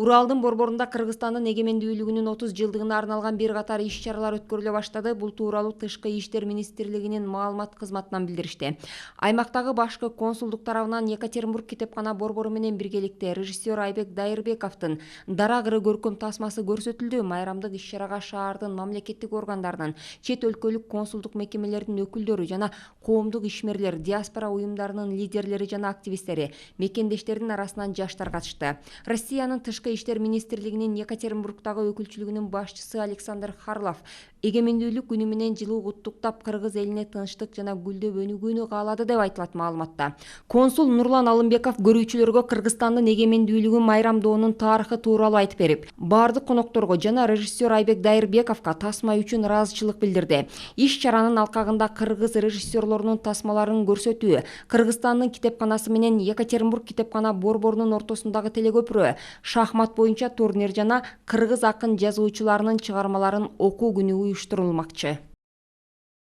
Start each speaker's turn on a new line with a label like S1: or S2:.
S1: Уралдын борборунда Кыргызстандын эгемендүүлүгүнүн 30 жылдыгына арналган бир катар иш-чаралар өткөрүлө баштады. Бул тууралуу Тышкы иштер министрлигинин маалымат кызматынан билдиришти. Аймактагы башкы консулдук тарабынан Екатеринбург китепкана борбору менен биргеликте режиссер Айбек Дайырбековдун дара кыры көркөм тасмасы көрсөтүлдү. Майрамдык иш-чарага шаардын мамлекеттик органдарынын, чет өлкөлүк консулдук мекемелердин өкүлдөрү жана коомдук ишмерлер, диаспора уюмдарынын лидерлери жана активисттери, мекендештердин арасынан жаштар катышты. Россиянын Тышкы иштер министрлигинин Екатеринбургдагы өкүлчүлүгүнүн башчысы Александр Харлов эгемендүүлүк күнү менен жылуу куттуктап, кыргыз элине тынчтык жана гүлдөп өнүгүүнү каалады деп айтылат маалыматта. Консул Нурлан Алымбеков көрүүчүлөргө Кыргызстандын эгемендүүлүгүн майрамдоонун тарыхы тууралуу айтып берип, баардык конокторго жана режиссер Айбек Дайырбековго тасма үчүн ыраазычылык билдирди. Иш-чаранын алкагында кыргыз режиссерлорунун тасмаларын көрсөтүү, Кыргызстандын китепканасы менен Екатеринбург китепкана борборунун ортосундагы телекөпүрө, шахмат боюнча турнир жана кыргыз акын жазуучуларынын чыгармаларын окуу күнү уюштурулмакчы.